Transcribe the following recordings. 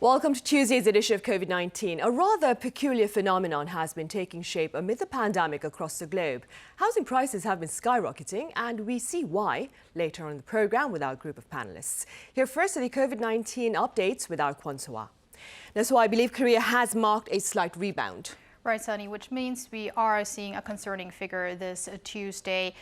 Welcome to Tuesday's edition of COVID-19. A rather peculiar phenomenon has been taking shape amid the pandemic across the globe. Housing prices have been skyrocketing, and we see why later on in the program with our group of panelists. Here first are the COVID-19 updates with our Kwon So-ah. Now, so I believe Korea has marked a slight rebound. Right, Sunny, which means we are seeing a concerning figure this Tuesday.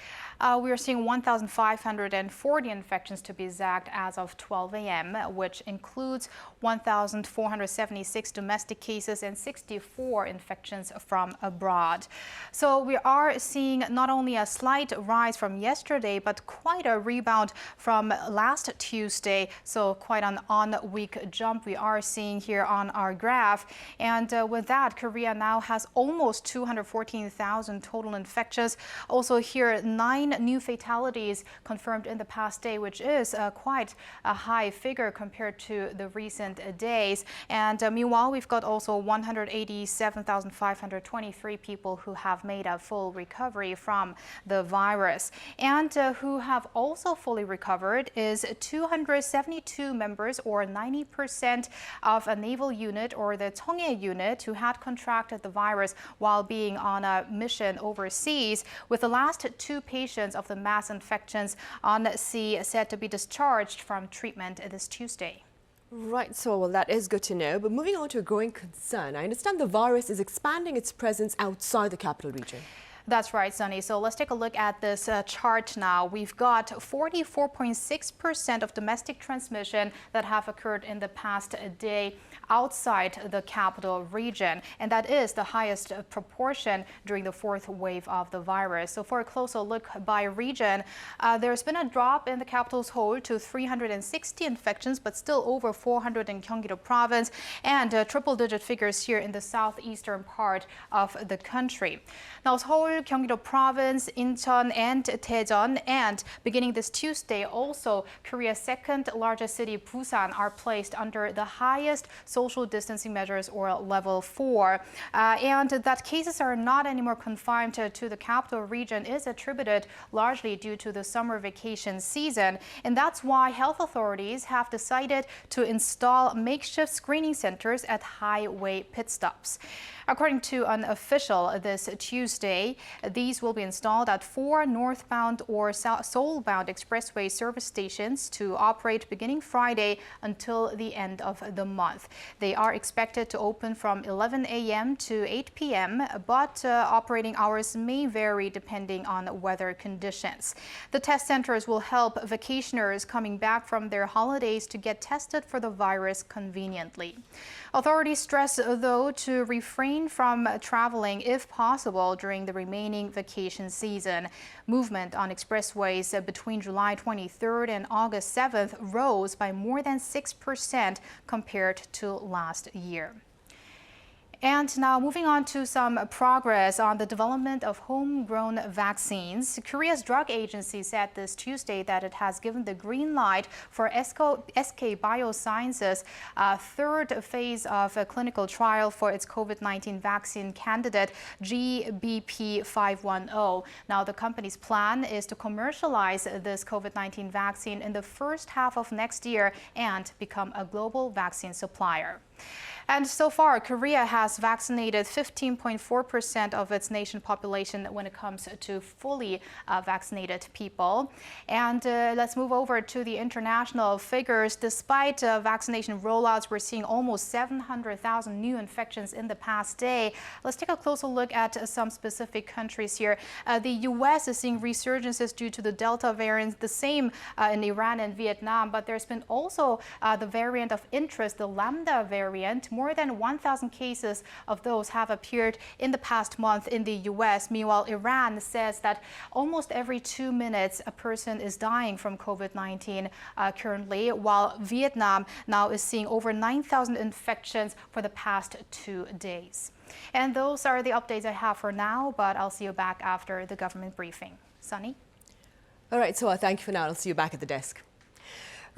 We are seeing 1,540 infections to be exact as of 12 a.m., which includes 1,476 domestic cases and 64 infections from abroad. So we are seeing not only a slight rise from yesterday, but quite a rebound from last Tuesday. So quite an on-week jump we are seeing here on our graph. And with that, Korea now has almost 214,000 total infections. Also here, 9 new fatalities confirmed in the past day, which is quite a high figure compared to the recent days. And meanwhile, we've got also 187,523 people who have made a full recovery from the virus. And who have also fully recovered is 272 members, or 90% of a naval unit or the Cheonghae unit who had contracted the virus while being on a mission overseas, with the last 2 patients of the mass infections on sea said to be discharged from treatment this Tuesday. Right, so well, that is good to know. But moving on to a growing concern, I understand the virus is expanding its presence outside the capital region. That's right, Sunny. So let's take a look at this chart now. We've got 44.6% of domestic transmission that have occurred in the past day outside the capital region. And that is the highest proportion during the 4th wave of the virus. So for a closer look by region, there's been a drop in the capital's Seoul to 360 infections, but still over 400 in Gyeonggi-do province, and triple-digit figures here in the southeastern part of the country. Now, Seoul, Gyeonggi-do province, Incheon, and Daejeon, and beginning this Tuesday, also Korea's second largest city, Busan, are placed under the highest social distancing measures, or level 4. And that cases are not anymore confined to the capital region is attributed largely due to the summer vacation season. And that's why health authorities have decided to install makeshift screening centers at highway pit stops. According to an official this Tuesday, these will be installed at 4 northbound or Seoul-bound expressway service stations to operate beginning Friday until the end of the month. They are expected to open from 11 a.m. to 8 p.m., but operating hours may vary depending on weather conditions. The test centers will help vacationers coming back from their holidays to get tested for the virus conveniently. Authorities stress, though, to refrain from traveling if possible during the remaining vacation season. Movement on expressways between July 23rd and August 7th rose by more than 6% compared to last year. And now moving on to some progress on the development of homegrown vaccines. Korea's drug agency said this Tuesday that it has given the green light for SK Bioscience's 3rd phase of a clinical trial for its COVID-19 vaccine candidate GBP510. Now, the company's plan is to commercialize this COVID-19 vaccine in the first half of next year and become a global vaccine supplier. And so far, Korea has vaccinated 15.4% of its nation population when it comes to fully vaccinated people. And let's move over to the international figures. Despite vaccination rollouts, we're seeing almost 700,000 new infections in the past day. Let's take a closer look at some specific countries here. The U.S. is seeing resurgences due to the Delta variant, the same in Iran and Vietnam. But there's been also the variant of interest, the Lambda variant. More than 1,000 cases of those have appeared in the past month in the U.S. Meanwhile, Iran says that almost every 2 minutes a person is dying from COVID-19 currently, while Vietnam now is seeing over 9,000 infections for the past 2 days. And those are the updates I have for now, but I'll see you back after the government briefing. Sunny? All right, so thank you for now. I'll see you back at the desk.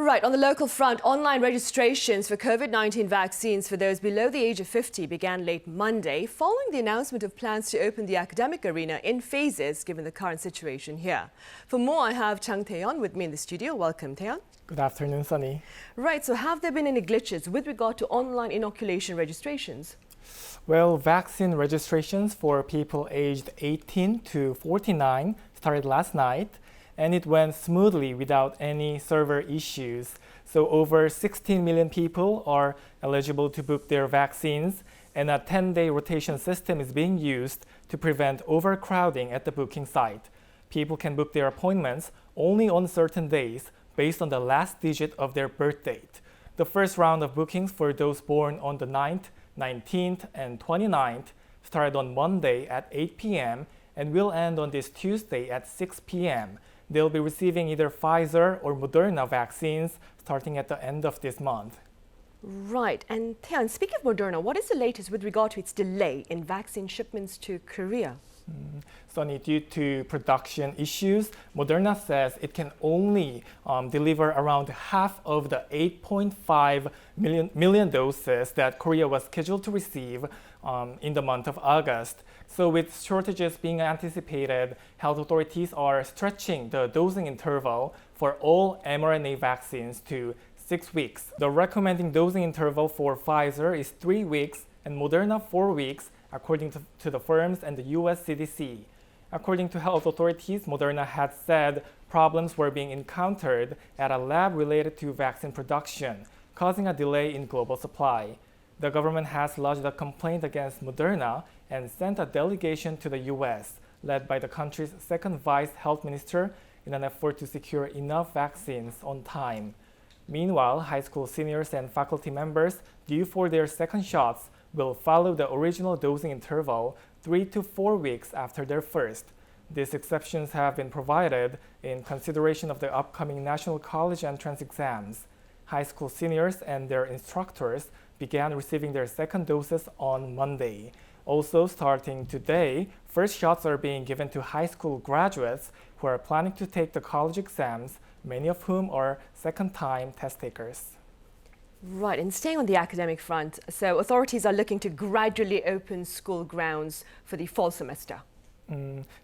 Right, on the local front, online registrations for COVID-19 vaccines for those below the age of 50 began late Monday, following the announcement of plans to open the academic arena in phases, given the current situation here. For more, I have Chang Taeyeon with me in the studio. Welcome, Taeyeon. Good afternoon, Sunny. Right, so have there been any glitches with regard to online inoculation registrations? Well, vaccine registrations for people aged 18 to 49 started last night, and it went smoothly without any server issues. So over 16 million people are eligible to book their vaccines, and a 10-day rotation system is being used to prevent overcrowding at the booking site. People can book their appointments only on certain days based on the last digit of their birth date. The first round of bookings for those born on the 9th, 19th, and 29th started on Monday at 8 p.m. and will end on this Tuesday at 6 p.m. They'll be receiving either Pfizer or Moderna vaccines starting at the end of this month. Right, and Taeyeon, speaking of Moderna, what is the latest with regard to its delay in vaccine shipments to Korea? Sunny, due to production issues, Moderna says it can only deliver around half of the 8.5 million doses that Korea was scheduled to receive in the month of August. So with shortages being anticipated, health authorities are stretching the dosing interval for all mRNA vaccines to 6 weeks. The recommended dosing interval for Pfizer is 3 weeks and Moderna 4 weeks, according to the firms and the US CDC. According to health authorities, Moderna had said problems were being encountered at a lab related to vaccine production, causing a delay in global supply. The government has lodged a complaint against Moderna and sent a delegation to the US, led by the country's second vice health minister, in an effort to secure enough vaccines on time. Meanwhile, high school seniors and faculty members due for their second shots will follow the original dosing interval 3 to 4 weeks after their first. These exceptions have been provided in consideration of the upcoming national college entrance exams. High school seniors and their instructors began receiving their second doses on Monday. Also, starting today, first shots are being given to high school graduates who are planning to take the college exams, many of whom are second-time test takers. Right, and staying on the academic front, so authorities are looking to gradually open school grounds for the fall semester.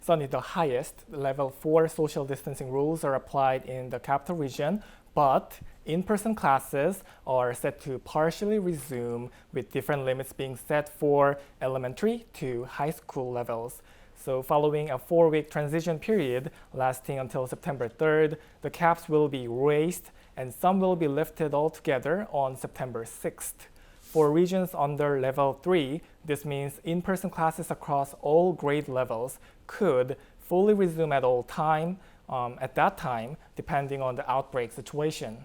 Sunny, the highest level 4 social distancing rules are applied in the capital region, but in-person classes are set to partially resume, with different limits being set for elementary to high school levels. So following a 4-week transition period lasting until September 3rd, the caps will be raised and some will be lifted altogether on September 6th. For regions under level 3, this means in-person classes across all grade levels could fully resume at that time, depending on the outbreak situation.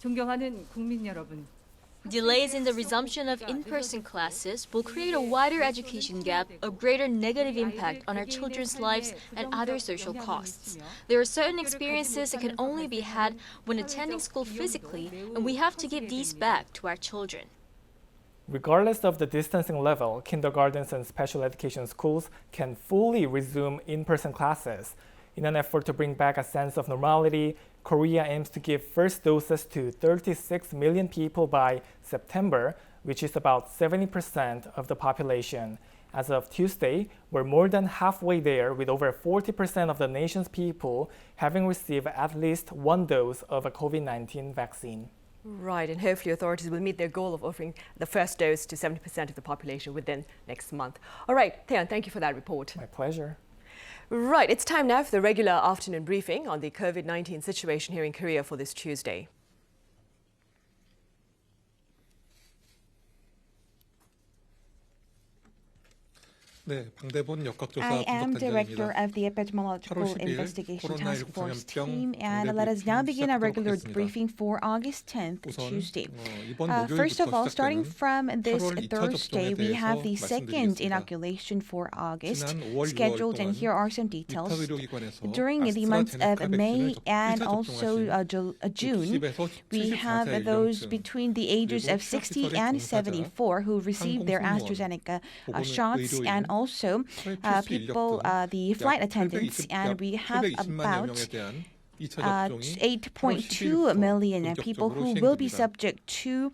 존경하는 국민 여러분. Delays in the resumption of in-person classes will create a wider education gap, a greater negative impact on our children's lives, and other social costs. There are certain experiences that can only be had when attending school physically, and we have to give these back to our children. Regardless of the distancing level, kindergartens and special education schools can fully resume in-person classes. In an effort to bring back a sense of normality, Korea aims to give first doses to 36 million people by September, which is about 70% of the population. As of Tuesday, we're more than halfway there, with over 40% of the nation's people having received at least one dose of a COVID-19 vaccine. Right, and hopefully authorities will meet their goal of offering the first dose to 70% of the population within next month. All right, Taeyeon, thank you for that report. My pleasure. Right, it's time now for the regular afternoon briefing on the COVID-19 situation here in Korea for this Tuesday. I am director of the Epidemiological Investigation Task Force team, and let us now begin our regular briefing for August 10th, Tuesday. First of all, starting from this Thursday, we have the second inoculation for August scheduled, and here are some details. During the months of May and also June, we have those between the ages of 60 and 74 who received their AstraZeneca shots, and also people, the flight attendants, and we have about 8.2 million people who will be subject to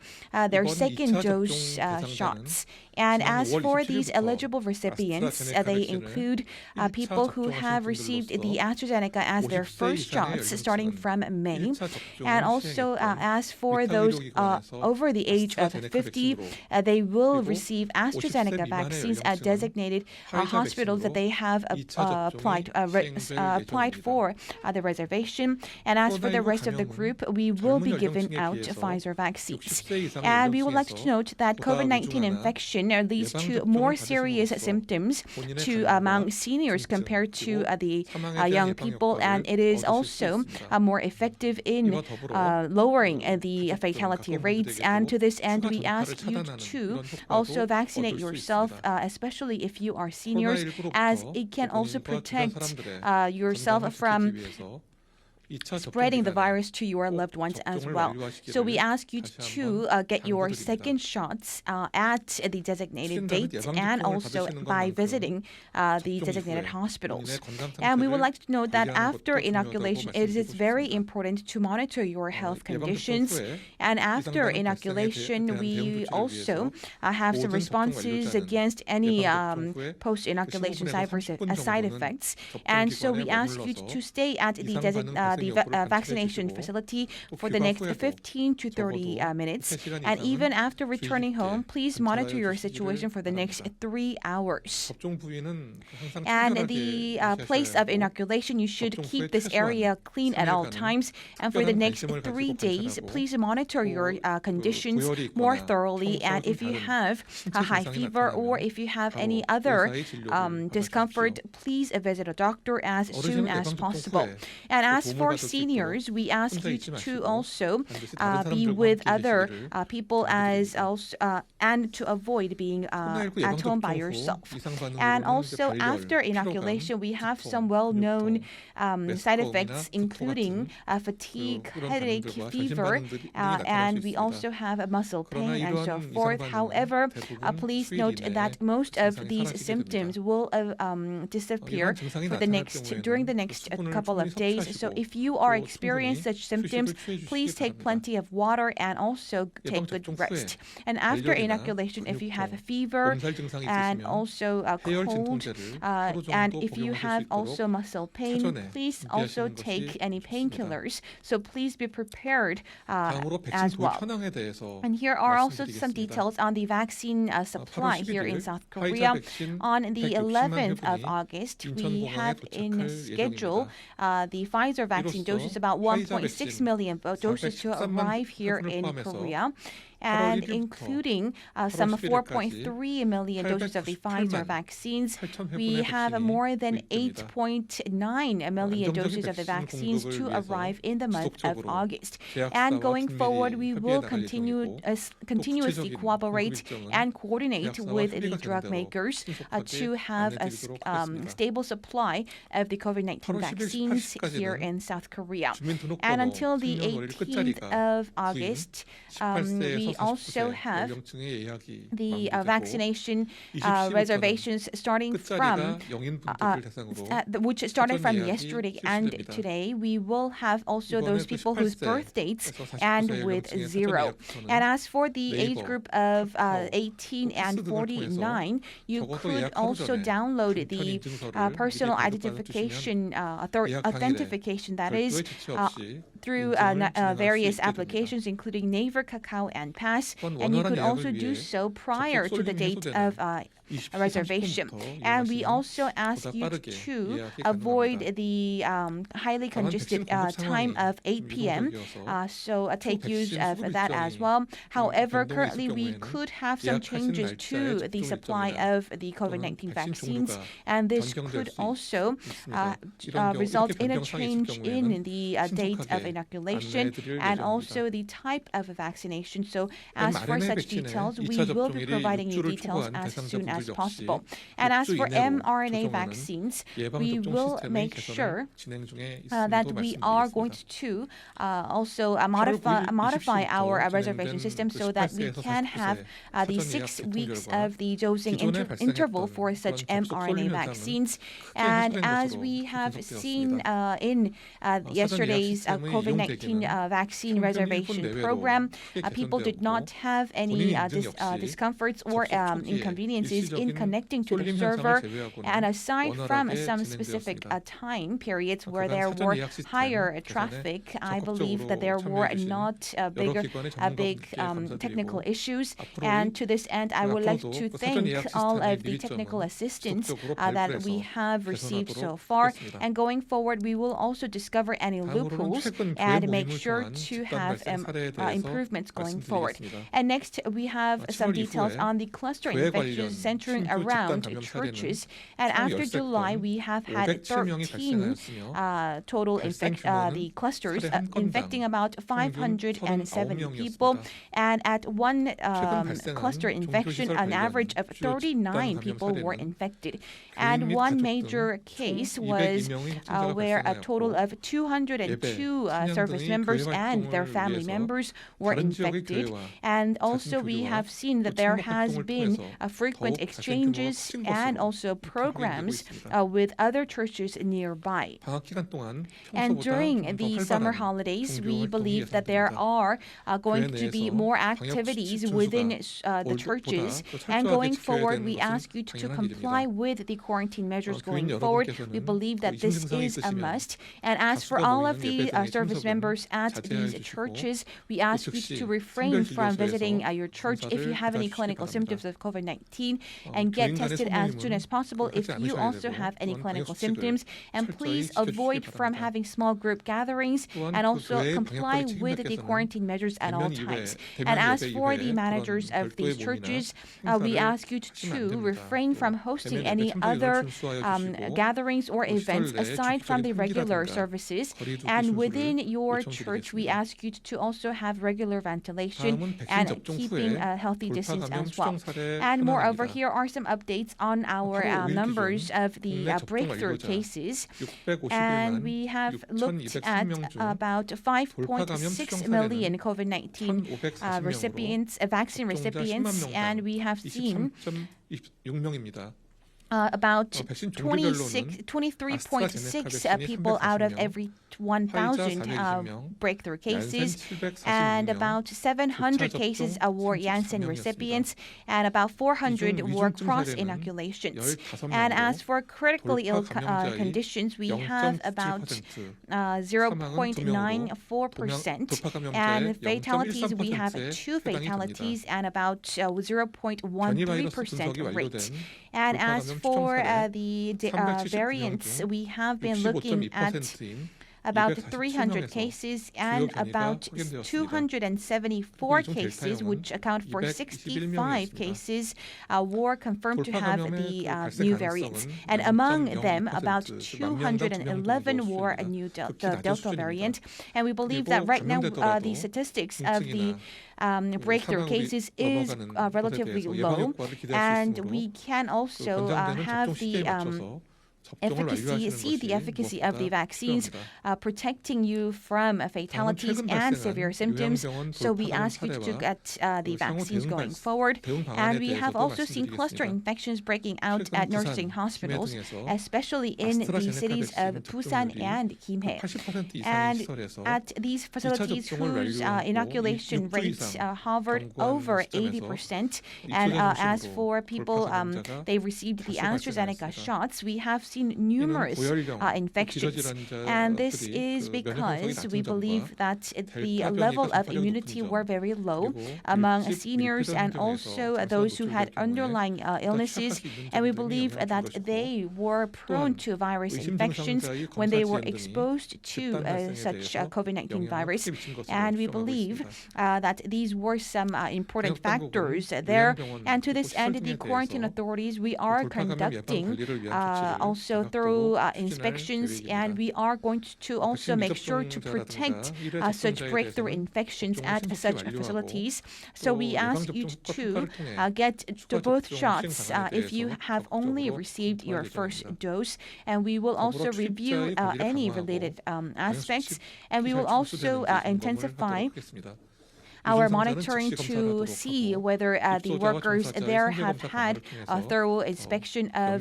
their second dose shots. And as for these eligible recipients, they include people who have received the AstraZeneca as their first shots starting from May. And also, as for those over the age of 50, they will receive AstraZeneca vaccines at designated hospitals that they have applied for the reservation. And as for the rest of the group, we will be giving out Pfizer vaccines. And we would like to note that COVID-19 infection leads to more serious symptoms among seniors compared to the young people, and it is also more effective in lowering the fatality rates. And to this end, we ask you to also vaccinate yourself, especially if you are seniors, as it can also protect yourself from spreading the virus to your loved ones as well. So we ask you to get your second shots at the designated dates and also by visiting the designated hospitals. And we would like to note that after inoculation, it is very important to monitor your health conditions. And after inoculation, we also have some responses against any post-inoculation side effects. And so we ask you to stay at the vaccination facility for the next 15 to 30 minutes. And even after returning home, please monitor your situation for the next 3 hours. And the place of inoculation, you should keep this area clean at all times. And for the next 3 days, please monitor your conditions more thoroughly. And if you have a high fever or if you have any other discomfort, please visit a doctor as soon as possible. And as for seniors, we ask you to also be with other people and to avoid being at home by yourself. And also after inoculation, we have some well-known side effects, including fatigue, headache, fever, and we also have muscle pain and so forth. However, please note that most of these symptoms will disappear during the next couple of days. So if you are experiencing such symptoms, please take plenty of water and also take good rest. And after inoculation, if you have a fever and also a cold, and if you have also muscle pain, please also take any painkillers. So please be prepared as well. And here are also some details on the vaccine supply here in South Korea. On the 11th of August, we have in schedule the Pfizer vaccine doses, about 1.6 million doses to arrive here in Korea, and including some 4.3 million doses of the Pfizer vaccines. We have more than 8.9 million doses of the vaccines to arrive in the month of August. And going forward, we will continuously cooperate and coordinate with the drug makers to have a stable supply of the COVID-19 vaccines here in South Korea. And until the 18th of August, we also have the vaccination reservations starting from which started from yesterday and today. We will have also those people whose birth dates end with 0. And as for the age group of 18 and 49, you could also download the personal authentication that is through various applications, including Naver, Kakao, and Pass. And you could also do so prior to the date of reservation. And we also ask you to avoid the highly congested time of 8 p.m. So take use of that as well. However, currently we could have some changes to the supply of the COVID-19 vaccines, and this could also result in a change in the date of inoculation and also the type of vaccination. So as for such details, we will be providing you details as soon as possible. And as for mRNA vaccines, we will make sure that we are going to also modify our reservation system so that we can have the 6 weeks of the dosing interval for such mRNA vaccines. And as we have seen in yesterday's COVID-19 vaccine reservation program, people did not have any discomforts or inconveniences in connecting to the server. And aside from some specific time periods where there were higher traffic, I believe that there were not big technical issues. And to this end, I would like to thank all of the technical assistance that we have received so far. And going forward, we will also discover any loopholes and make sure to have improvements going forward. And next, we have some details on the cluster infections centering around churches. And after July, we have had 13 total the clusters infecting about 570 people. And at one cluster infection, an average of 39 people were infected. And one major case was where a total of 202 service members and their family members were infected. And also we have seen that there has been frequent exchanges and also programs with other churches nearby. And during the summer holidays, we believe that there are going to be more activities within the churches. And going forward, we ask you to comply with the quarantine measures going forward. We believe that this is a must. And as for all of the service members at these churches, we ask you to refrain from visiting your church if you have any clinical symptoms of COVID-19 and get tested as soon as possible if you also have any clinical symptoms. And please avoid from having small group gatherings and also comply with the quarantine measures at all times. And as for the managers of these churches, we ask you to refrain from hosting any other gatherings or events aside from the regular services. And within your church, we ask you to also have regular ventilation and keeping a healthy distance as well. And moreover, here are some updates on our numbers of the breakthrough cases. And we have looked at about 5.6 million COVID-19 vaccine recipients, and we have seen about 23.6 people out of every 1,000 breakthrough cases, and about 700 cases were Janssen recipients, and about 400 were cross-inoculations. And as for critically ill conditions, we have about 0.94%, and fatalities, we have 2 fatalities and about 0.13% rate. And as for the variants, we have been looking at about 300 cases and about 274 cases, which account for 65 cases, were confirmed to have the new variants. And among them, about 211 were a new Delta variant. And we believe that right now the statistics of the breakthrough cases is relatively low, and we can also have the see the efficacy of the vaccines protecting you from fatalities and severe symptoms. So we ask you to get the vaccines going forward. And we have also seen cluster infections breaking out at nursing hospitals, especially in the cities of Busan and Gimhae. And at these facilities whose inoculation rates hovered over 80%. And as for people, they received the AstraZeneca shots, we have seen numerous infections. And this is because we believe that the level of immunity were very low among seniors and also those who had underlying illnesses. And we believe that they were prone to virus infections when they were exposed to such COVID-19 virus. And we believe that these were some important factors there. And to this end, the quarantine authorities, we are conducting also also thorough inspections, and we are going to also make sure to protect such breakthrough infections at such facilities. So we ask you to get both shots if you have only received your first dose, and we will also review any related aspects, and we will also intensify our monitoring to see whether the workers there have had a thorough inspection of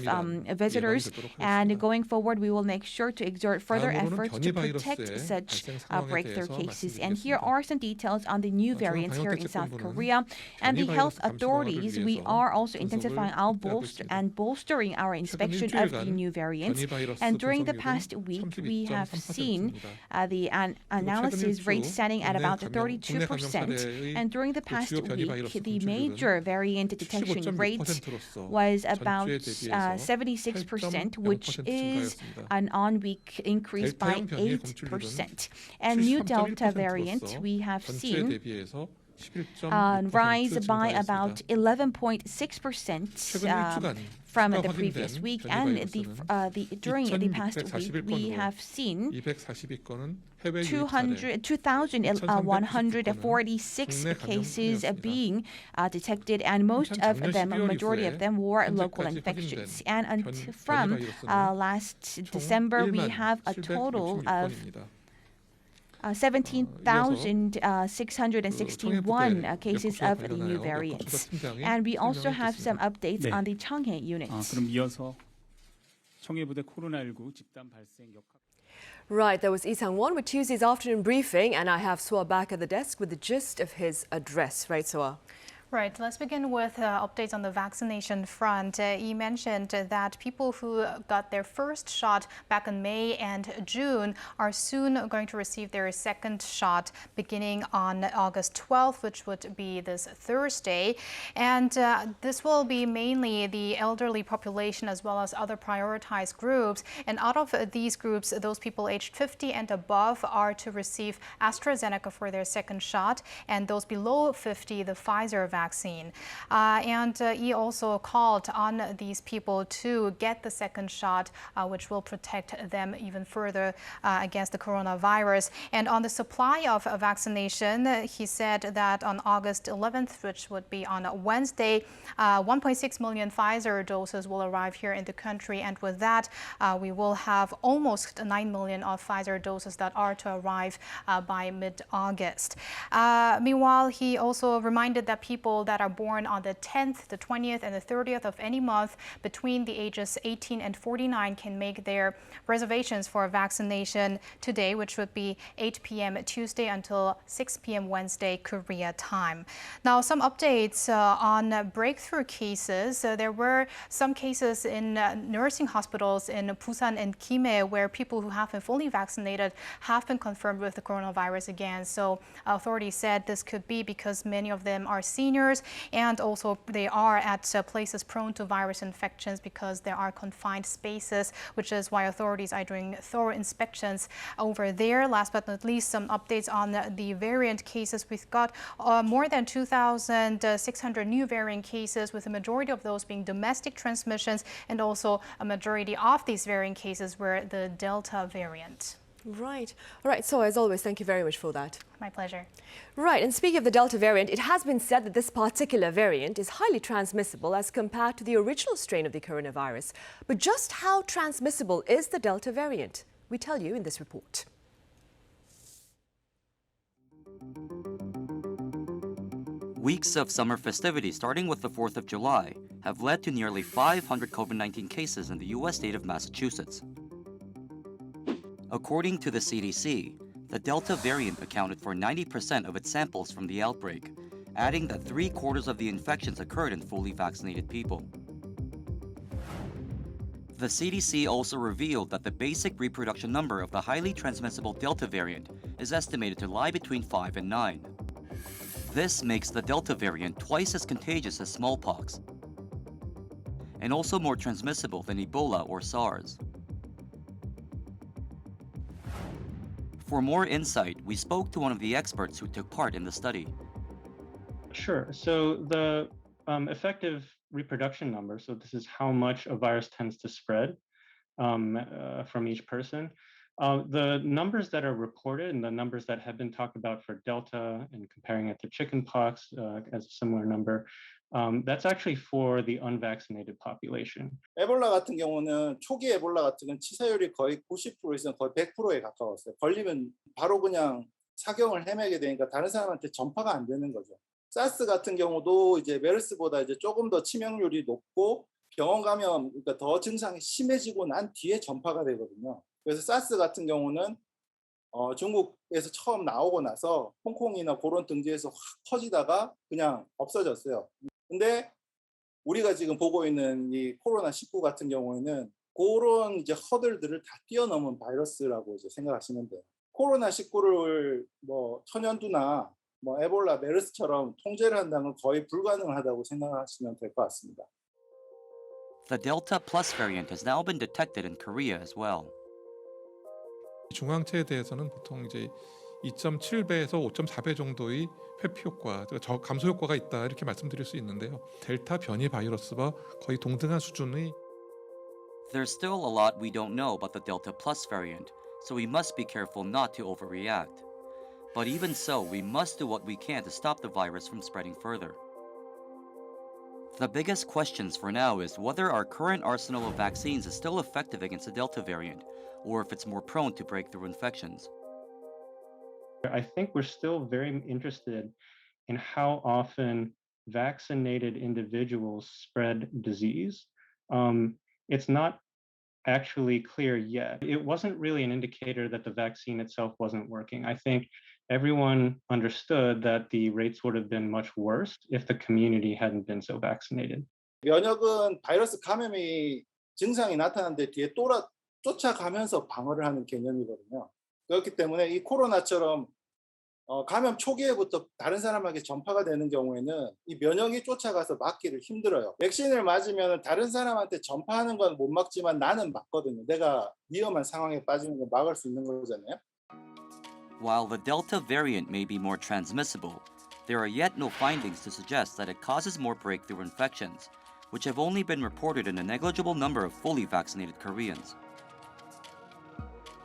visitors. And going forward, we will make sure to exert further efforts to protect such breakthrough cases. And here are some details on the new variants here in South Korea. And the health authorities, we are also intensifying our bolstering our inspection of the new variants. And during the past week, we have seen the analysis rate standing at about 32%. And during the past week, the major variant detection rate was about 76%, which is an on-week increase by 8%. And new Delta variant, we have seen rise by about 11.6% from the previous week, and during the past week we have seen 2,146 cases being detected, and most of them, a majority of them, were local infections. And from last December, we have a total of 17,661 cases of the new variants. And we also have some updates on the Changhae unit. 그럼 이어서 청해부대 코로나19 집단 발생 역학. Right, that was Lee Sang-won with Tuesday's afternoon briefing, and I have Soa back at the desk with the gist of his address. Right, Soa? Right, let's begin with updates on the vaccination front. He mentioned that people who got their first shot back in May and June are soon going to receive their second shot beginning on August 12th, which would be this Thursday. And this will be mainly the elderly population as well as other prioritized groups. And out of these groups, those people aged 50 and above are to receive AstraZeneca for their second shot, and those below 50, the Pfizer vaccine. He also called on these people to get the second shot, which will protect them even further against the coronavirus. And on the supply of vaccination, he said that on August 11th, which would be on Wednesday, 1.6 million Pfizer doses will arrive here in the country. And with that, we will have almost 9 million of Pfizer doses that are to arrive by mid-August. Meanwhile, he also reminded that people that are born on the 10th, the 20th, and the 30th of any month between the ages 18 and 49 can make their reservations for vaccination today, which would be 8 p.m. Tuesday until 6 p.m. Wednesday, Korea time. Now, some updates on breakthrough cases. There were some cases in nursing hospitals in Busan and Gimhae where people who have been fully vaccinated have been confirmed with the coronavirus again. So authorities said this could be because many of them are seniors, and also they are at places prone to virus infections because there are confined spaces, which is why authorities are doing thorough inspections over there. Last but not least, some updates on the variant cases. We've got more than 2,600 new variant cases, with the majority of those being domestic transmissions, and also a majority of these variant cases were the Delta variant. Right. All right, so as always, thank you very much for that. My pleasure. Right, and speaking of the Delta variant, it has been said that this particular variant is highly transmissible as compared to the original strain of the coronavirus. But just how transmissible is the Delta variant? We tell you in this report. Weeks of summer festivities starting with the 4th of July have led to nearly 500 COVID-19 cases in the U.S. state of Massachusetts. According to the CDC, the Delta variant accounted for 90% of its samples from the outbreak, adding that 3/4 of the infections occurred in fully vaccinated people. The CDC also revealed that the basic reproduction number of the highly transmissible Delta variant is estimated to lie between 5 and 9. This makes the Delta variant twice as contagious as smallpox, and also more transmissible than Ebola or SARS. For more insight, we spoke to one of the experts who took part in the study. Sure. So the effective reproduction number, so this is how much a virus tends to spread, from each person. The numbers that are reported and the numbers that have been talked about for Delta and comparing it to chickenpox as a similar number, that's actually for the unvaccinated population. 에볼라 같은 경우는 초기 에볼라 같은 건 치사율이 거의 90%에서 거의 100%에 가까웠어요. 걸리면 바로 그냥 사경을 헤매게 되니까 다른 사람한테 전파가 안 되는 거죠. 사스 같은 경우도 이제 메르스보다 이제 조금 더 치명률이 높고 병원 가면 그러니까 더 증상이 심해지고 난 뒤에 전파가 되거든요. 그래서 사스 같은 경우는 중국에서 처음 나오고 나서 홍콩이나 그런 등지에서 확 퍼지다가 그냥 없어졌어요. 근데 우리가 지금 보고 있는 이 코로나19 같은 경우에는 그런 이제 허들들을 다 뛰어넘은 바이러스라고 이제 생각하시면 돼요. 코로나19를 뭐 천연두나 뭐 에볼라, 메르스처럼 통제를 한다는 건 거의 불가능하다고 생각하시면 될 것 같습니다. The Delta Plus variant has now been detected in Korea as well. 중앙체에 대해서는 보통 이제 2.7배에서 5.4배 정도의 회피 효과, 감소 효과가 있다 이렇게 말씀드릴 수 있는데요. 델타 변이 바이러스와 거의 동등한 수준의. There's still a lot we don't know about the Delta Plus variant, so we must be careful not to overreact. But even so, we must do what we can to stop the virus from spreading further. The biggest questions for now is whether our current arsenal of vaccines is still effective against the Delta variant, or if it's more prone to breakthrough infections. I think we're still very interested in how often vaccinated individuals spread disease. It's not actually clear yet. It wasn't really an indicator that the vaccine itself wasn't working. I think everyone understood that the rates would have been much worse if the community hadn't been so vaccinated. 면역은 바이러스 감염이 증상이 나타났는데 뒤에 쫓아가면서 방어를 하는 개념이거든요. 그렇기 때문에 이 코로나처럼 감염 초기에부터 다른 사람에게 전파가 되는 경우에는 이 면역이 쫓아가서 막기를 힘들어요. 백신을 맞으면 다른 사람한테 전파하는 건 못 막지만 나는 막거든요. 내가 위험한 상황에 빠지는 걸 막을 수 있는 거잖아요. While the Delta variant may be more transmissible, there are yet no findings to suggest that it causes more breakthrough infections, which have only been reported in a negligible number of fully vaccinated Koreans.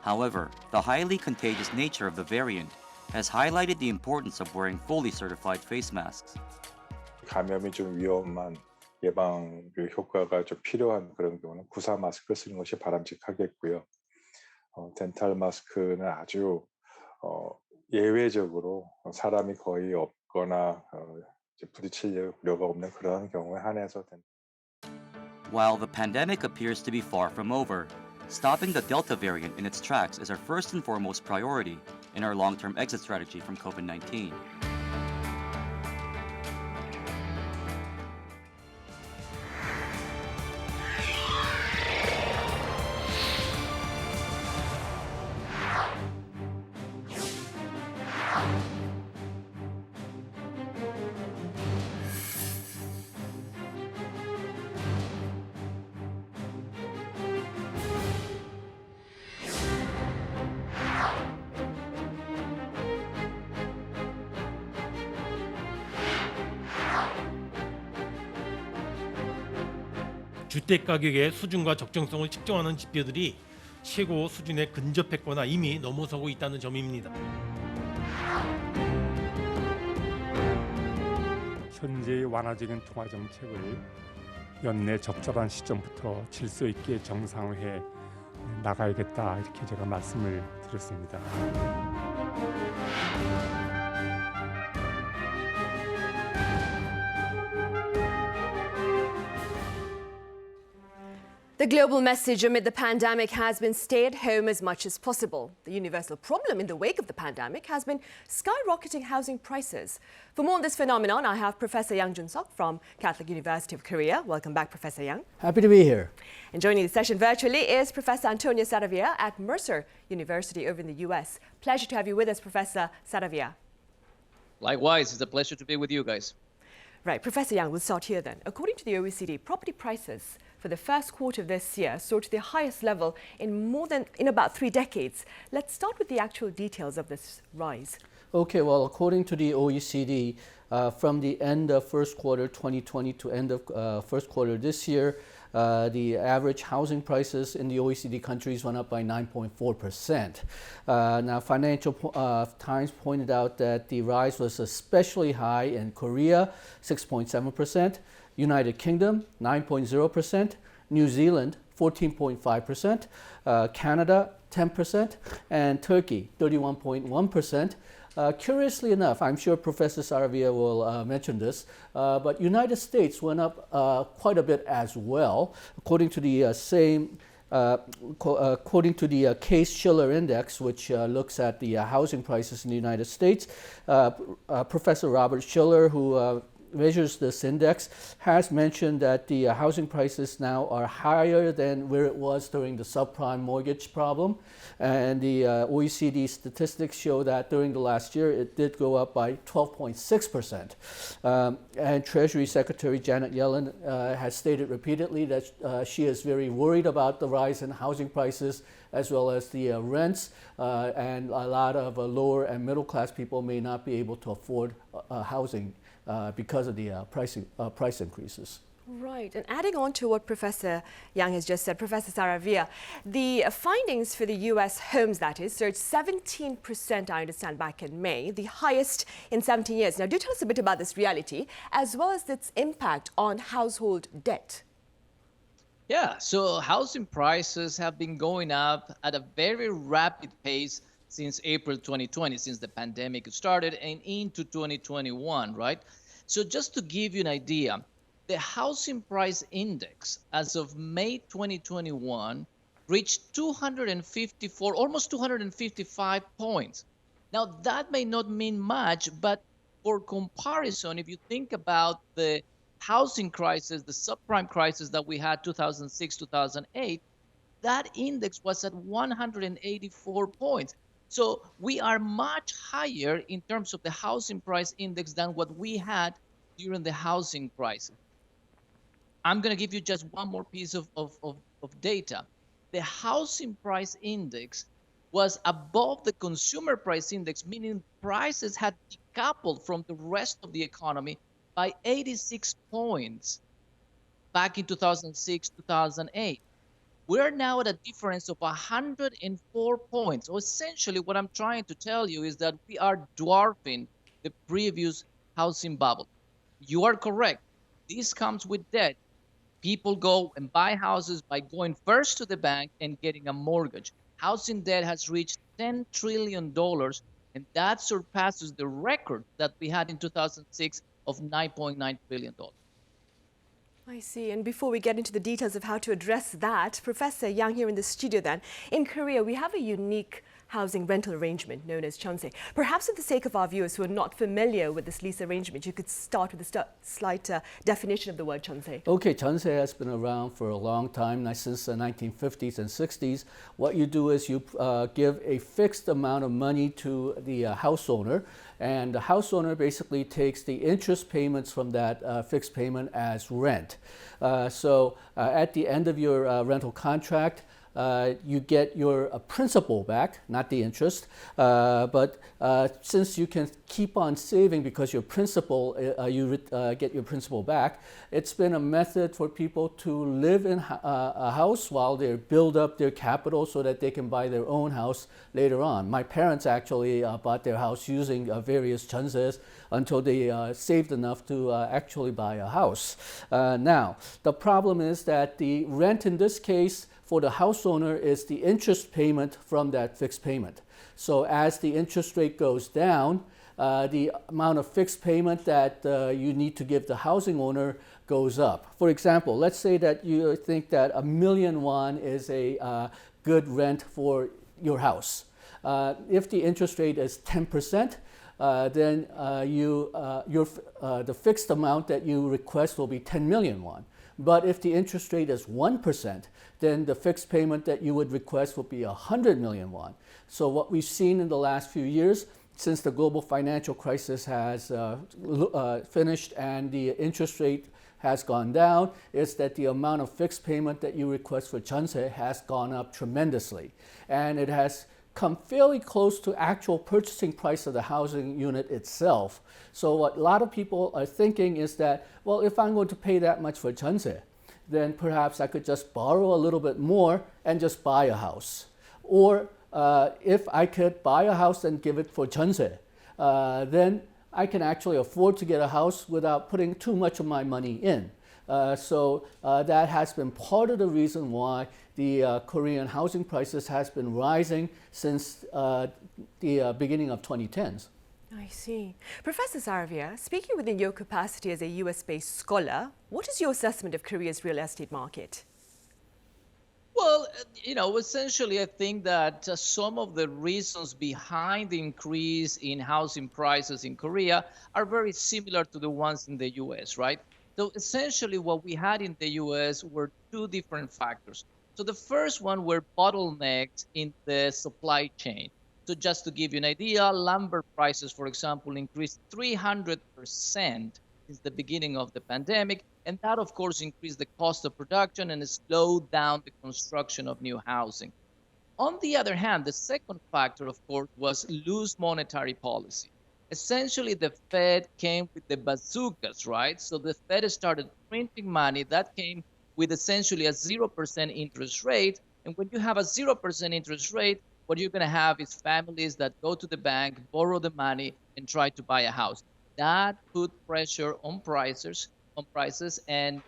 However, the highly contagious nature of the variant has highlighted the importance of wearing fully certified face masks. 감염이 좀 위험한 예방 효과가 좀 필요한 그런 경우는 구사 마스크를 쓰는 것이 바람직하겠고요. 덴탈 마스크는 아주 예외적으로 사람이 거의 없거나 부딪힐 우려가 없는 그런 경우에 한해서 While the pandemic appears to be far from over, stopping the Delta variant in its tracks is our first and foremost priority in our long-term exit strategy from COVID-19. 주택 가격의 수준과 적정성을 측정하는 지표들이 최고 수준에 근접했거나 이미 넘어서고 있다는 점입니다. 현재의 완화적인 통화 정책을 연내 적절한 시점부터 질서 있게 정상화해 나가야겠다 이렇게 제가 말씀을 드렸습니다. The global message amid the pandemic has been stay at home as much as possible. The universal problem in the wake of the pandemic has been skyrocketing housing prices. For more on this phenomenon, I have Professor Yang Jun-sok from Catholic University of Korea. Welcome back, Professor Yang. Happy to be here. And joining the session virtually is Professor Antonio Saravia at Mercer University over in the US. Pleasure to have you with us, Professor Saravia. Likewise, it's a pleasure to be with you guys. Right, Professor Yang, we'll start here then. According to the OECD, property prices for the first quarter of this year soared to the highest level in about 3 decades. Let's start with the actual details of this rise. Okay, well, according to the OECD, from the end of first quarter 2020 to end of first quarter this year, The average housing prices in the OECD countries went up by 9.4%. Now, Financial Times pointed out that the rise was especially high in Korea, 6.7%, United Kingdom, 9.0%, New Zealand, 14.5%, Canada, 10%, and Turkey, 31.1%. Curiously enough, I'm sure Professor Saravia will mention this, but United States went up quite a bit as well, according to the Case-Shiller Index, which looks at the housing prices in the United States. Professor Robert Shiller, who measures this index, has mentioned that the housing prices now are higher than where it was during the subprime mortgage problem. And the OECD statistics show that during the last year, it did go up by 12.6%. And Treasury Secretary Janet Yellen has stated repeatedly that she is very worried about the rise in housing prices as well as the rents, and a lot of lower and middle class people may not be able to afford housing because of the price increases. Right, and adding on to what Professor Yang has just said, Professor Saravia, the findings for the US homes, that is, surged 17%, I understand, back in May, the highest in 17 years. Now, do tell us a bit about this reality, as well as its impact on household debt. Yeah, so housing prices have been going up at a very rapid pace since April 2020, since the pandemic started, and into 2021, right? So just to give you an idea, the housing price index as of May 2021 reached 254, almost 255 points. Now that may not mean much, but for comparison, if you think about the housing crisis, the subprime crisis that we had 2006, 2008, that index was at 184 points. So we are much higher in terms of the housing price index than what we had during the housing crisis. I'm going to give you just one more piece of data. The housing price index was above the consumer price index, meaning prices had decoupled from the rest of the economy by 86 points back in 2006, 2008. We're now at a difference of 104 points. So essentially what I'm trying to tell you is that we are dwarfing the previous housing bubble. You are correct. This comes with debt. People go and buy houses by going first to the bank and getting a mortgage. Housing debt has reached $10 trillion, and that surpasses the record that we had in 2006 of $9.9 billion. I see. And before we get into the details of how to address that, Professor Yang here in the studio then, in Korea, we have a unique housing rental arrangement known as chonse. Perhaps for the sake of our viewers who are not familiar with this lease arrangement, you could start with a slight definition of the word chonse. Okay, chonse has been around for a long time, since the 1950s and 60s. What you do is you give a fixed amount of money to the house owner, and the house owner basically takes the interest payments from that fixed payment as rent. So at the end of your rental contract, you get your principal back, not the interest, but since you can keep on saving because your principal, you get your principal back, it's been a method for people to live in a house while they build up their capital so that they can buy their own house later on. My parents actually bought their house using various chonses until they saved enough to actually buy a house. Now, the problem is that the rent in this case for the house owner is the interest payment from that fixed payment. So as the interest rate goes down, the amount of fixed payment that you need to give the housing owner goes up. For example, let's say that you think that $1,000,000 is a good rent for your house. If the interest rate is 10%, then the fixed amount that you request will be 10,000,000 won. But if the interest rate is 1%, then the fixed payment that you would request would be 100,000,000 won. So what we've seen in the last few years, since the global financial crisis has finished and the interest rate has gone down, is that the amount of fixed payment that you request for chonse has gone up tremendously. And it has come fairly close to actual purchasing price of the housing unit itself. So what a lot of people are thinking is that, well, if I'm going to pay that much for chonse, then perhaps I could just borrow a little bit more and just buy a house. Or if I could buy a house and give it for 전세, then I can actually afford to get a house without putting too much of my money in. So that has been part of the reason why the Korean housing prices has been rising since the beginning of 2010s. I see. Professor Saravia, speaking within your capacity as a US-based scholar, what is your assessment of Korea's real estate market? Well, essentially, I think that some of the reasons behind the increase in housing prices in Korea are very similar to the ones in the US, right? So essentially, what we had in the US were two different factors. So the first one were bottlenecks in the supply chain. So just to give you an idea, lumber prices, for example, increased 300% since the beginning of the pandemic. And that, of course, increased the cost of production and slowed down the construction of new housing. On the other hand, the second factor, of course, was loose monetary policy. Essentially, the Fed came with the bazookas, right? So the Fed started printing money that came with essentially a 0% interest rate. And when you have a 0% interest rate, what you're going to have is families that go to the bank, borrow the money, and try to buy a house. That put pressure on prices, and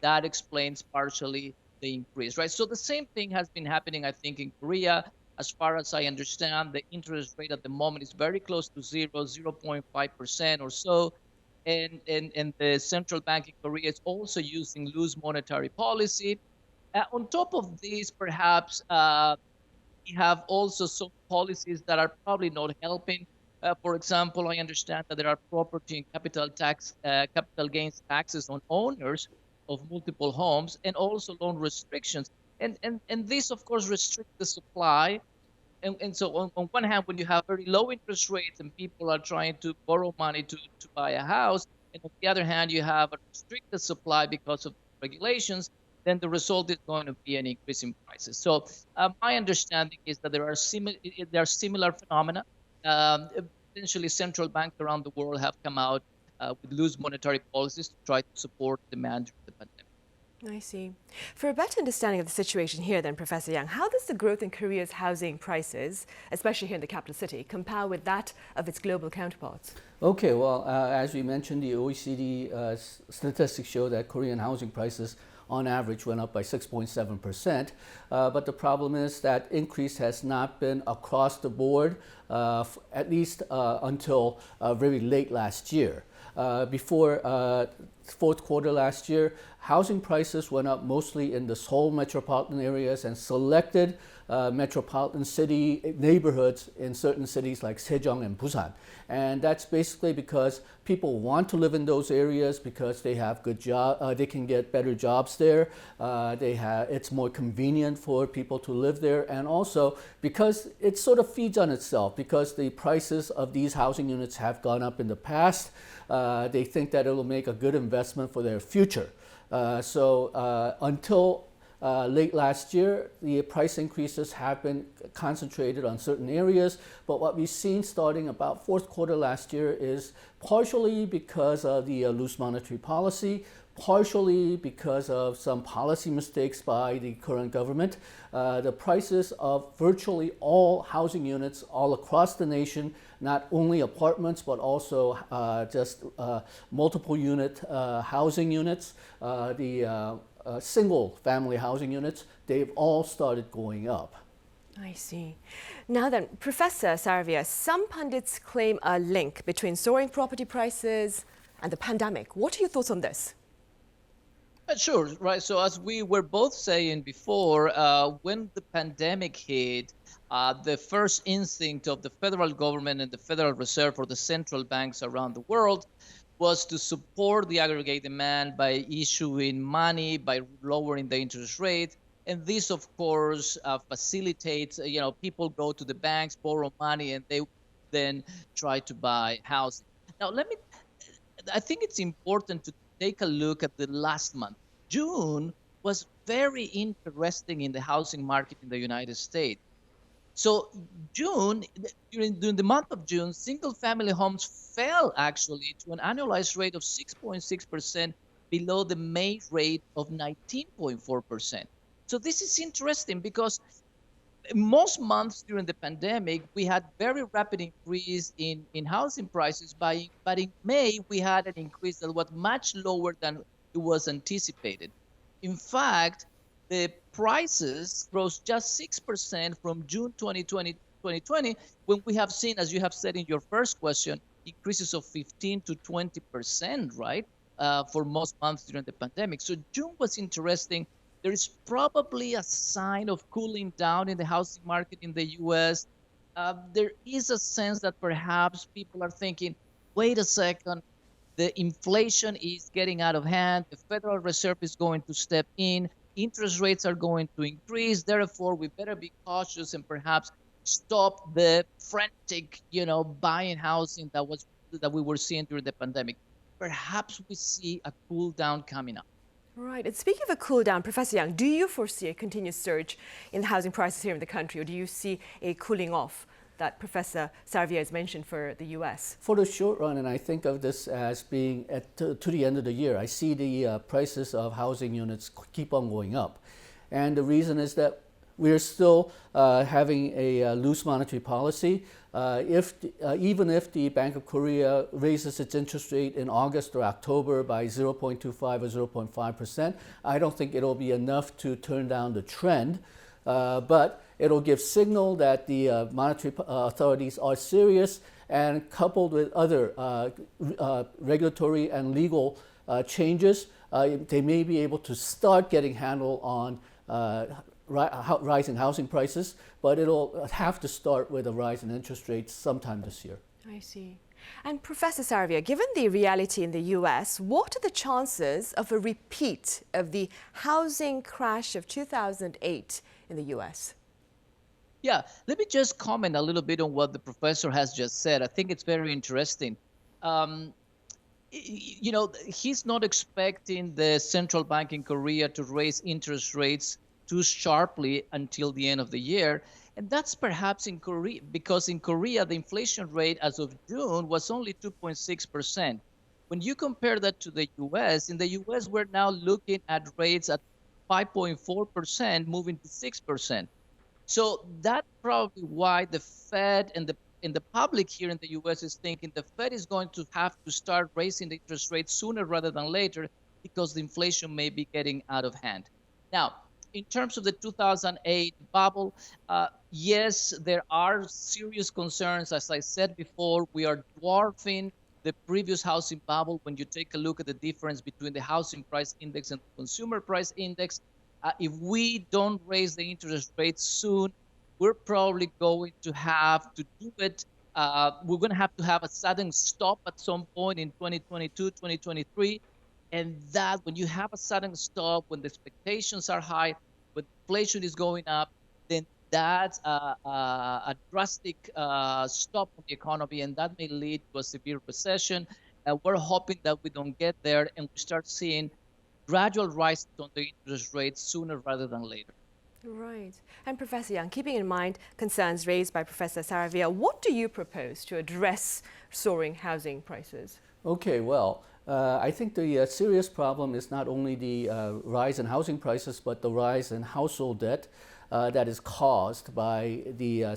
that explains partially the increase, right? So the same thing has been happening, I think, in Korea. As far as I understand, the interest rate at the moment is very close to 0.5% or so. And the central bank in Korea is also using loose monetary policy. On top of this, perhaps, we have also some policies that are probably not helping. For example, I understand that there are property and capital gains taxes on owners of multiple homes, and also loan restrictions. And this, of course, restricts the supply. And so on one hand, when you have very low interest rates and people are trying to borrow money to buy a house, and on the other hand, you have a restricted supply because of regulations, then the result is going to be an increase in prices. So my understanding is that there are similar phenomena. Essentially, central banks around the world have come out with loose monetary policies to try to support demand during the pandemic. I see. For a better understanding of the situation here then, Professor Yang, how does the growth in Korea's housing prices, especially here in the capital city, compare with that of its global counterparts? Okay, well, as we mentioned, the OECD statistics show that Korean housing prices on average went up by 6.7%. But the problem is that increase has not been across the board, at least until very late last year. Before fourth quarter last year, housing prices went up mostly in the Seoul metropolitan areas and selected metropolitan city neighborhoods in certain cities like Sejong and Busan. And that's basically because people want to live in those areas because they have good they can get better jobs there. It's more convenient for people to live there, and also because it sort of feeds on itself, because the prices of these housing units have gone up in the past. They think that it will make a good investment for their future. So until late last year, the price increases have been concentrated on certain areas, but what we've seen starting about fourth quarter last year is partially because of the loose monetary policy, partially because of some policy mistakes by the current government. The prices of virtually all housing units all across the nation, not only apartments, but also just multiple unit housing units, single family housing units, they've all started going up. I see. Now then, Professor Saravia, some pundits claim a link between soaring property prices and the pandemic. What are your thoughts on this? Sure, right. So as we were both saying before, when the pandemic hit, the first instinct of the federal government and the Federal Reserve, or the central banks around the world, was to support the aggregate demand by issuing money, by lowering the interest rate. And this, of course, facilitates, people go to the banks, borrow money, and they then try to buy housing. Now, I think it's important to take a look at the last month. June was very interesting in the housing market in the United States. So during the month of June, single-family homes fell actually to an annualized rate of 6.6%, below the May rate of 19.4%. So this is interesting because most months during the pandemic, we had very rapid increase in housing prices, but in May, we had an increase that was much lower than it was anticipated. In fact, the prices rose just 6% from June 2020, when we have seen, as you have said in your first question, increases of 15 to 20%, right, for most months during the pandemic. So June was interesting. There is probably a sign of cooling down in the housing market in the US. There is a sense that perhaps people are thinking, wait a second, the inflation is getting out of hand. The Federal Reserve is going to step in. Interest rates are going to increase. Therefore, we better be cautious and perhaps stop the frantic, buying housing that we were seeing during the pandemic. Perhaps we see a cool down coming up. Right. And speaking of a cool down, Professor Yang, do you foresee a continuous surge in the housing prices here in the country, or do you see a cooling off that Professor Saravia has mentioned for the US? For the short run, and I think of this as being to the end of the year, I see the prices of housing units keep on going up. And the reason is that we're still having a loose monetary policy. Even if the Bank of Korea raises its interest rate in August or October by 0.25 or 0.5%, I don't think it'll be enough to turn down the trend. But it'll give signal that the monetary authorities are serious, and coupled with other regulatory and legal changes, they may be able to start getting handle on rising housing prices, but it'll have to start with a rise in interest rates sometime this year. I see. And Professor Saravia, given the reality in the US, what are the chances of a repeat of the housing crash of 2008 in the US? Yeah, let me just comment a little bit on what the professor has just said. I think it's very interesting. He's not expecting the central bank in Korea to raise interest rates too sharply until the end of the year. And that's perhaps in Korea, because in Korea, the inflation rate as of June was only 2.6%. When you compare that to the US, in the US, we're now looking at rates at 5.4%, moving to 6%. So that's probably why the Fed and the public here in the US is thinking the Fed is going to have to start raising the interest rates sooner rather than later, because the inflation may be getting out of hand. Now, in terms of the 2008 bubble, yes, there are serious concerns. As I said before, we are dwarfing the previous housing bubble when you take a look at the difference between the housing price index and the consumer price index. If we don't raise the interest rates soon, we're probably going to have to do it. We're going to have a sudden stop at some point in 2022, 2023. And that when you have a sudden stop, when the expectations are high, when inflation is going up, then that's a drastic stop on the economy, and that may lead to a severe recession. We're hoping that we don't get there and we start seeing gradual rise on the interest rates sooner rather than later. Right. And Professor Yang, keeping in mind concerns raised by Professor Saravia, what do you propose to address soaring housing prices? Okay, well, I think the serious problem is not only the rise in housing prices, but the rise in household debt that is caused by the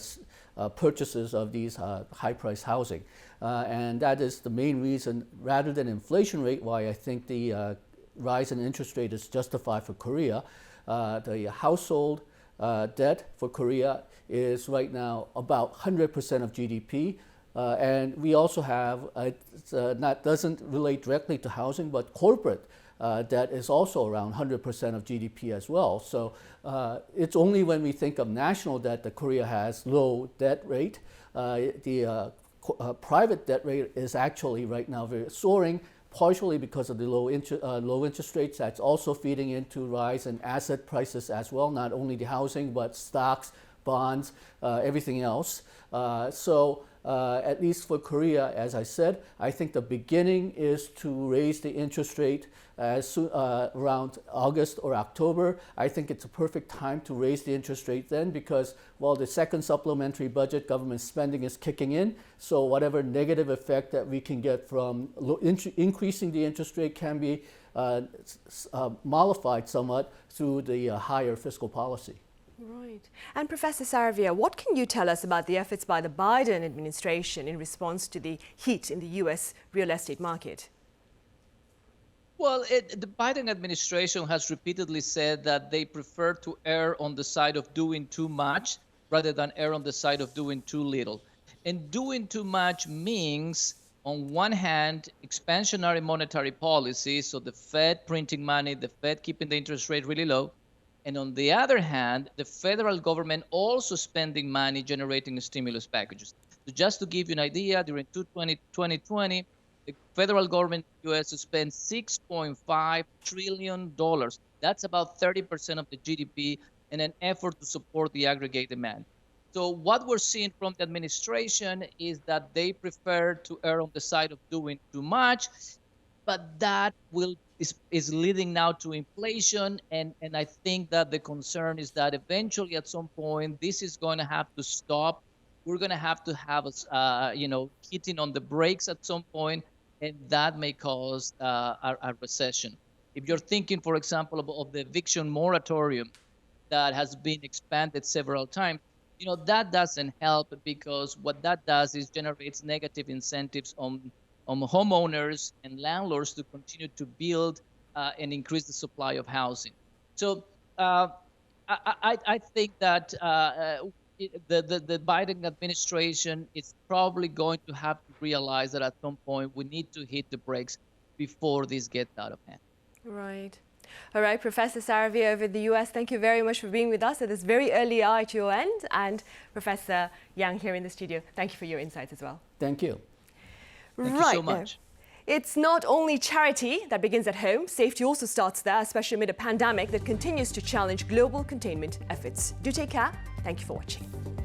purchases of these high-priced housing. And that is the main reason, rather than inflation rate, why I think the rise in interest rate is justified for Korea. The household debt for Korea is right now about 100% of GDP. And we also have, doesn't relate directly to housing, but corporate debt is also around 100% of GDP as well. So it's only when we think of national debt that Korea has low debt rate. The private debt rate is actually right now very soaring, partially because of the low interest rates. That's also feeding into rise in asset prices as well, not only the housing, but stocks, bonds, everything else. At least for Korea, as I said, I think the beginning is to raise the interest rate around August or October. I think it's a perfect time to raise the interest rate then, because while the second supplementary budget, government spending is kicking in, so whatever negative effect that we can get from increasing the interest rate can be mollified somewhat through the higher fiscal policy. Right. And Professor Saravia, what can you tell us about the efforts by the Biden administration in response to the heat in the U.S. real estate market? Well, the Biden administration has repeatedly said that they prefer to err on the side of doing too much rather than err on the side of doing too little. And doing too much means, on one hand, expansionary monetary policy, so the Fed printing money, the Fed keeping the interest rate really low. And on the other hand, the federal government also spending money generating stimulus packages. So just to give you an idea, during 2020, the federal government in the U.S. spent $6.5 trillion. That's about 30% of the GDP in an effort to support the aggregate demand. So what we're seeing from the administration is that they prefer to err on the side of doing too much, but that is leading now to inflation, and I think that the concern is that eventually at some point this is going to have to stop. We're going to have hitting on the brakes at some point, and that may cause a recession. If you're thinking, for example, of the eviction moratorium that has been expanded several times, that doesn't help, because what that does is generates negative incentives on homeowners and landlords to continue to build and increase the supply of housing. So I think that the Biden administration is probably going to have to realize that at some point we need to hit the brakes before this gets out of hand. Right. All right, Professor Saravia over the US, thank you very much for being with us at this very early hour at your end. And Professor Yang here in the studio, thank you for your insights as well. Thank you. Thank you so much. It's not only charity that begins at home. Safety also starts there, especially amid a pandemic that continues to challenge global containment efforts. Do take care. Thank you for watching.